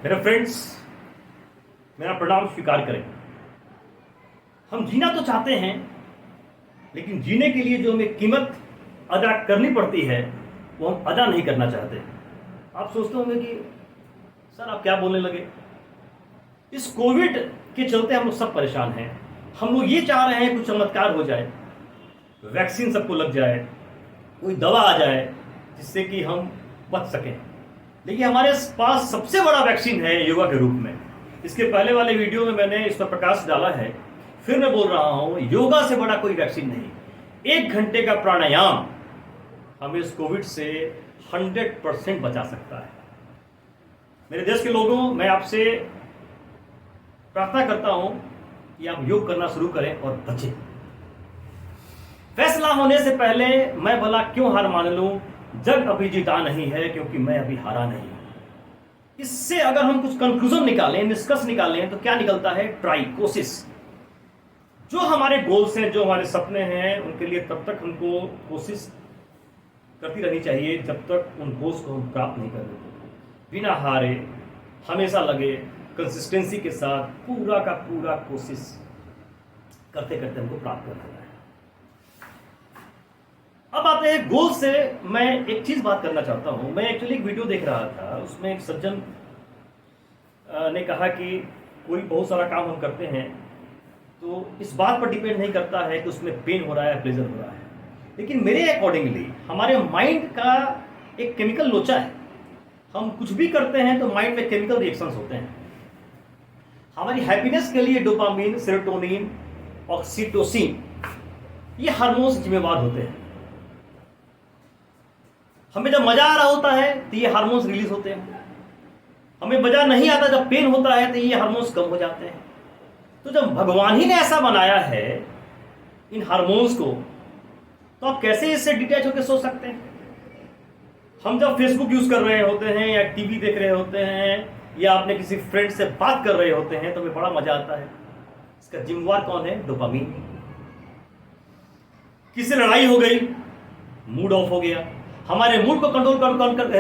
मेरे फ्रेंड्स, मेरा प्रणाम स्वीकार करें। हम जीना तो चाहते हैं, लेकिन जीने के लिए जो हमें कीमत अदा करनी पड़ती है वो हम अदा नहीं करना चाहते। आप सोचते होंगे कि सर आप क्या बोलने लगे। इस कोविड के चलते हम लोग सब परेशान हैं। हम लोग ये चाह रहे हैं कुछ चमत्कार हो जाए, वैक्सीन सबको लग जाए, कोई दवा आ जाए जिससे कि हम बच सकें। देखिए, हमारे पास सबसे बड़ा वैक्सीन है योगा के रूप में। इसके पहले वाले वीडियो में मैंने इस पर प्रकाश डाला है, फिर मैं बोल रहा हूं, योगा से बड़ा कोई वैक्सीन नहीं। 1 घंटे का प्राणायाम हमें इस कोविड से 100% बचा सकता है। मेरे देश के लोगों, मैं आपसे प्रार्थना करता हूं कि आप योग करना शुरू करें और बचें। फैसला होने से पहले मैं भला क्यों हार मान लूं, जग अभी जीता नहीं है क्योंकि मैं अभी हारा नहीं। इससे अगर हम कुछ कंक्लूजन निकालें, निष्कर्ष निकालें, तो क्या निकलता है? ट्राई, कोशिश। जो हमारे गोल्स हैं, जो हमारे सपने हैं, उनके लिए तब तक हमको कोशिश करती रहनी चाहिए जब तक उन गोल्स को हम प्राप्त नहीं कर लेते। बिना हारे, हमेशा लगे, कंसिस्टेंसी के साथ पूरा का पूरा कोशिश करते करते हमको प्राप्त करना है। अब आते हैं गोल से। मैं एक चीज बात करना चाहता हूं। मैं एक्चुअली एक वीडियो देख रहा था, उसमें एक सज्जन ने कहा कि कोई बहुत सारा काम हम करते हैं तो इस बात पर डिपेंड नहीं करता है कि उसमें पेन हो रहा है, प्लेजर हो रहा है। लेकिन मेरे अकॉर्डिंगली हमारे माइंड का एक केमिकल लोचा है। हम कुछ भी करते हैं तो माइंड में केमिकल रिएक्शंस होते हैं। हमारी हैप्पीनेस के लिए डोपामिन, सेरोटोनिन, ऑक्सीटोसिन, ये हार्मोन्स जिम्मेवार होते हैं। हमें जब मजा आ रहा होता है तो ये हार्मोन्स रिलीज होते हैं। हमें मजा नहीं आता, जब पेन होता है तो ये हार्मोन्स कम हो जाते हैं। तो जब भगवान ही ने ऐसा बनाया है इन हार्मोन्स को, तो आप कैसे इससे डिटैच होकर सोच सकते हैं? हम जब फेसबुक यूज कर रहे होते हैं या टीवी देख रहे होते हैं या अपने किसी फ्रेंड से बात कर रहे होते हैं तो हमें बड़ा मजा आता है। इसका जिम्मेवार कौन है? डोपामिन। किसी लड़ाई हो गई, मूड ऑफ हो गया, हमारे मूड को कंट्रोल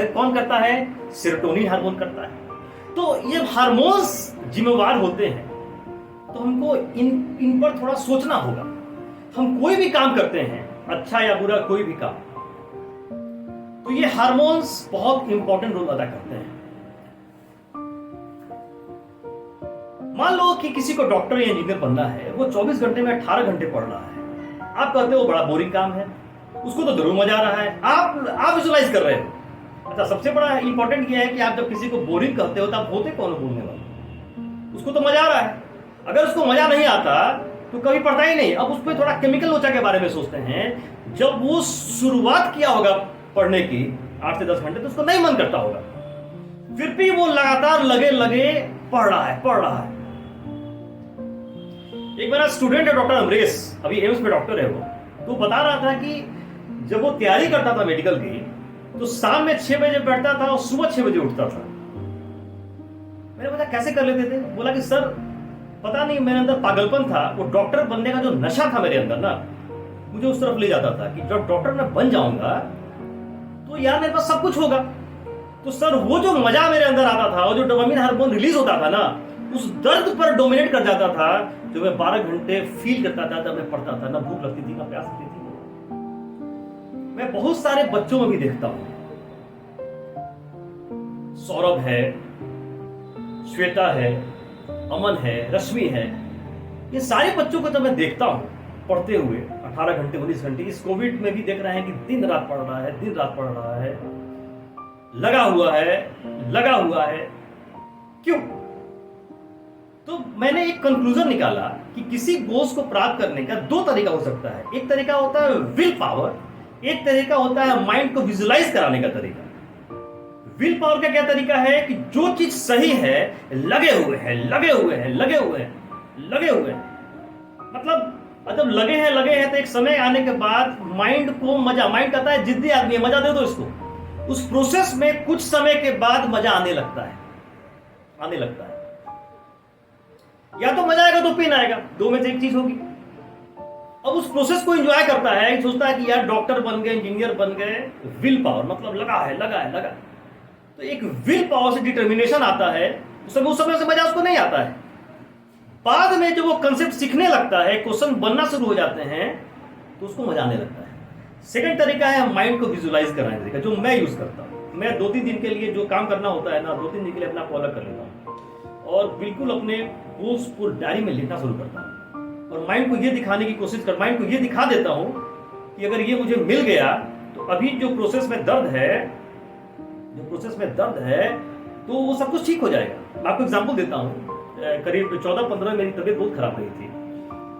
कौन करता है? सेरोटोनिन हार्मोन करता है। तो ये हार्मोन्स जिम्मेवार होते हैं। तो हमको इन पर थोड़ा सोचना होगा। हम कोई भी काम करते हैं, अच्छा या बुरा कोई भी काम, तो ये हार्मोन्स बहुत इंपॉर्टेंट रोल अदा करते हैं। मान लो कि किसी को डॉक्टर या इंजीनियर बनना है, वो 24 घंटे में 18 घंटे पढ़ रहा है। आप कहते हो बड़ा बोरिंग काम है, उसको तो जरूर मजा आ रहा है। आप विजुलाइज कर रहे हो। अच्छा, सबसे बड़ा इंपॉर्टेंट यह है कि आप जब किसी को बोरिंग कहते हो तो आप होते कौन बोलने वाले? उसको तो मजा आ रहा है। अगर उसको मजा नहीं आता तो कभी पढ़ता ही नहीं। अब उस पर थोड़ा केमिकल लोचा के बारे में सोचते हैं। जब वो शुरुआत किया होगा पढ़ने की 8 से 10 घंटे, तो उसको नहीं मन करता होगा, फिर भी वो लगातार लगे पढ़ रहा है। एक मेरा स्टूडेंट है, डॉक्टर अमरेश, अभी एम्स में डॉक्टर है वो, तो बता रहा था कि जब वो तैयारी करता था मेडिकल की, तो शाम में 6 बजे बैठता था और सुबह 6 बजे उठता था। मैंने पूछा कैसे कर लेते थे? बोला कि सर पता नहीं, मेरे अंदर पागलपन था। वो डॉक्टर बनने का जो नशा था मेरे अंदर ना, मुझे उस तरफ ले जाता था कि जब डॉक्टर मैं बन जाऊंगा तो यार मेरे पास सब कुछ होगा। तो सर वो जो मजा मेरे अंदर आता था, वो जो डोपामिन हार्मोन रिलीज होता था ना, उस दर्द पर डोमिनेट कर जाता था जो मैं 12 घंटे फील करता था जब मैं पढ़ता था। ना भूख लगती थी, ना प्यास लगती थी। मैं बहुत सारे बच्चों में भी देखता हूं, सौरभ है, श्वेता है, अमन है, रश्मि है, ये सारे बच्चों को जब मैं देखता हूं पढ़ते हुए 18 घंटे 19 घंटे, इस कोविड में भी देख रहे हैं कि दिन रात पढ़ रहा है, लगा हुआ है। क्यों? तो मैंने एक कंक्लूजन निकाला कि किसी गोल्स को प्राप्त करने का 2 तरीका हो सकता है। एक तरीका होता है विल पावर, एक तरीका होता है माइंड को विजुलाइज कराने का तरीका। विल पावर का क्या तरीका है कि जो चीज सही है, लगे हुए हैं। मतलब जब लगे हैं तो एक समय आने के बाद माइंड कहता है जिद्दी आदमी है, मजा दे दो इसको। उस प्रोसेस में कुछ समय के बाद मजा आने लगता है। या तो मजा आएगा तो पेन आएगा, 2 में से एक चीज होगी। अब उस प्रोसेस को एंजॉय करता है, सोचता है कि यार डॉक्टर बन गए, इंजीनियर बन गए। विल पावर मतलब लगा है। तो एक विल पावर से डिटर्मिनेशन आता है उस समय से मजा उसको नहीं आता है। बाद में जब वो कंसेप्ट सीखने लगता है, क्वेश्चन बनना शुरू हो जाते हैं, तो उसको मजा आने लगता है। सेकंड तरीका है माइंड को विजुअलाइज कराने का, जो मैं यूज करता हूँ। मैं 2-3 दिन के लिए जो काम करना होता है ना, 2-3 दिन के लिए अपना फॉलो कर लेता हूँ और बिल्कुल अपने गोल्स को डायरी में लिखना शुरू करता हूँ और माइंड को ये दिखाने की कोशिश कर, माइंड को ये दिखा देता हूँ कि अगर ये मुझे मिल गया तो अभी जो प्रोसेस में दर्द है, तो वो सब कुछ ठीक हो जाएगा। मैं आपको एग्जांपल देता हूँ। करीब 14-15 मेरी तबीयत बहुत खराब रही थी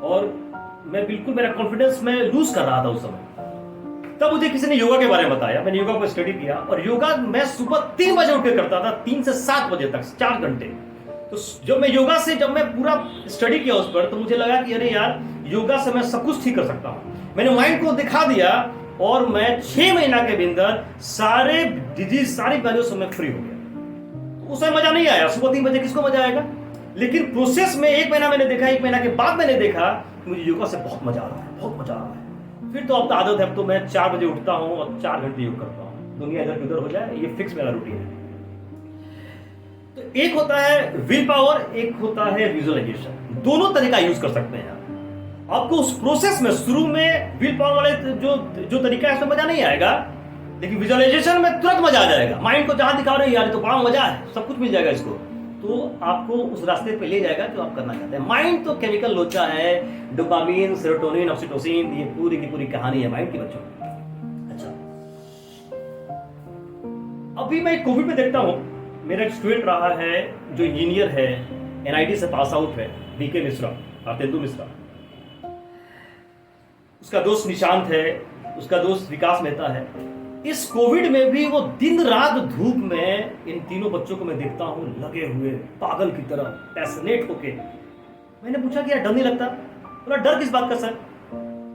और मैं बिल्कुल, मेरा कॉन्फिडेंस मैं लूज कर रहा था उस समय। तब मुझे किसी ने योगा के बारे में बताया, मैंने योगा को स्टडी किया और योगा मैं सुबह 3 बजे उठ के करता था, 3 से 7 बजे तक 4 घंटे। तो जब मैं पूरा स्टडी किया उस पर, तो मुझे लगा कि अरे यार, योगा से मैं सब कुछ ठीक कर सकता हूँ। मैंने माइंड को दिखा दिया और मैं 6 महीना के भीतर सारे डिजीज, सारी बीमारियों से मैं फ्री हो गया। तो उस समय मजा नहीं आया, सुबह 3 बजे किसको मजा आएगा। लेकिन प्रोसेस में 1 महीना मैंने देखा, 1 महीना के बाद मैंने देखा कि मुझे योगा से बहुत मजा आ रहा है, बहुत मजा आ रहा है। फिर तो अब तो आदत है, अब तो मैं 4 बजे उठता हूँ और 4 घंटे योग करता हूँ। दुनिया इधर उधर हो जाए, ये फिक्स मेरा रूटीन है। तो एक होता है विल पावर, एक होता है विजुअलाइजेशन। दोनों तरीका यूज कर सकते हैं आप। आपको उस प्रोसेस में शुरू में विल पावर वाले जो तरीका है, उसमें मजा नहीं आएगा, लेकिन विजुअलाइजेशन में तुरंत मजा आ जाएगा। माइंड को जहां दिखा रहे हो यार, तो बड़ा मजा है, सब कुछ मिल जाएगा इसको, तो आपको उस रास्ते पे ले जाएगा जो आप करना चाहते हैं। माइंड तो केमिकल लोचा है, डोपामिन, सेरोटोनिन, ऑक्सीटोसिन, ये पूरी की पूरी कहानी है माइंड की बच्चों। अच्छा, अभी मैं कोविड में देखता हूं, मेरा एक स्टूडेंट रहा है जो इंजीनियर है, एनआईटी से पास आउट है, बीके मिश्रा, भारतेंदु मिश्रा। उसका दोस्त निशांत है, उसका दोस्त विकास मेहता है। इस कोविड में भी वो दिन रात धूप में, इन तीनों बच्चों को मैं देखता हूं लगे हुए पागल की तरह, पैशनेट होके। मैंने पूछा कि यार डर नहीं लगता? बोला डर किस बात का सर,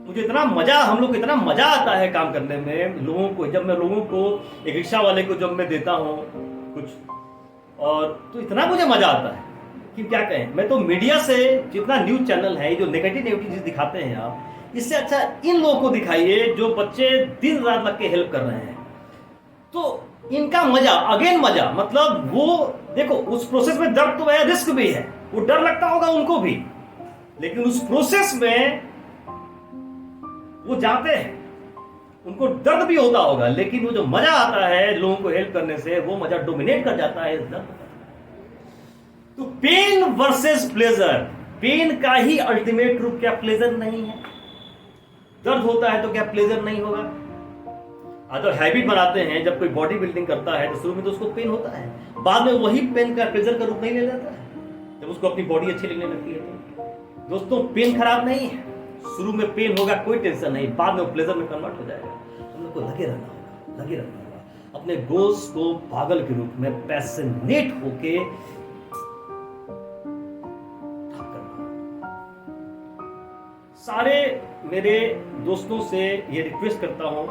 मुझे इतना मजा, हम लोग को इतना मजा आता है काम करने में। लोगों को, जब मैं लोगों को, एक रिक्शा वाले को जब मैं देता हूँ कुछ, और तो इतना मुझे मजा आता है कि क्या कहें। मैं तो मीडिया से, जितना न्यूज चैनल है जो नेगेटिव चीज दिखाते हैं आप, इससे अच्छा इन लोगों को दिखाइए जो बच्चे दिन रात लग के हेल्प कर रहे हैं। तो इनका मजा, अगेन मजा, मतलब वो देखो, उस प्रोसेस में दर्द तो है, रिस्क भी है, वो डर लगता होगा उनको भी, लेकिन उस प्रोसेस में वो जाते हैं, उनको दर्द भी होता होगा, लेकिन वो जो मजा आता है लोगों को हेल्प करने से, वो मजा डोमिनेट कर जाता है इस दर्द पर। तो पेन वर्सेस प्लेजर, पेन का ही अल्टीमेट रूप क्या प्लेजर नहीं है? दर्द होता है तो क्या प्लेजर नहीं होगा? तो हैबिट बनाते हैं, जब कोई बॉडी बिल्डिंग करता है तो शुरू में तो उसको पेन होता है, बाद में वही पेन का प्लेजर का रूप नहीं ले लेता है, जब उसको अपनी बॉडी अच्छी लगने लगती है। तो दोस्तों, पेन खराब नहीं है, शुरू में पेन होगा, कोई टेंशन नहीं, बाद में वो प्लेजर में कन्वर्ट हो जाएगा। हम लोग को लगे रहना होगा अपने गोल्स को पागल के रूप में पैशनेट होके सारे मेरे दोस्तों से ये रिक्वेस्ट करता हूं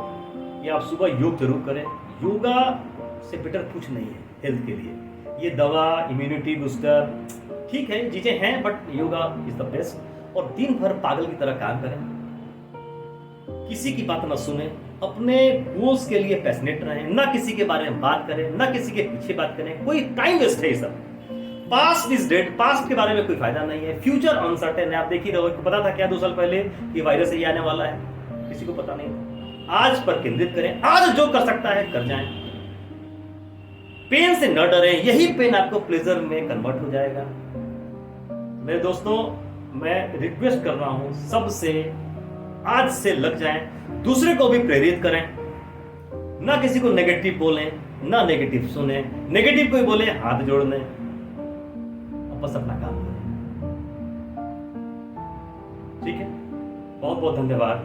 कि आप सुबह योग जरूर करें। योगा से बेटर कुछ नहीं है हेल्थ के लिए। ये दवा, इम्यूनिटी बूस्टर, ठीक है चीजें हैं, but yoga is the best. और दिन भर पागल की तरह काम करें, किसी की बात ना सुने, अपने गोल्स के लिए पैशनेट रहें, ना किसी के बारे में बात करें, ना किसी के पीछे बात करें। कोई टाइम वेस्ट है ये सब। पास्ट इज डेड, पास्ट के बारे में कोई फायदा नहीं है। फ्यूचर अनसर्टेन है, आप देख ही रहो। पता था क्या 2 साल पहले कि वायरस ये आने वाला है? किसी को पता नहीं। आज पर केंद्रित करें, आज जो कर सकता है कर जाएं। पेन से न डरें, यही पेन आपको प्लेजर में कन्वर्ट हो जाएगा। मेरे दोस्तों, मैं रिक्वेस्ट कर रहा हूं सबसे, आज से लग जाएं, दूसरे को भी प्रेरित करें, ना किसी को नेगेटिव बोलें, ना नेगेटिव सुने। नेगेटिव कोई बोले हाथ जोड़ लें, बस अपना काम करें। ठीक है, बहुत बहुत धन्यवाद।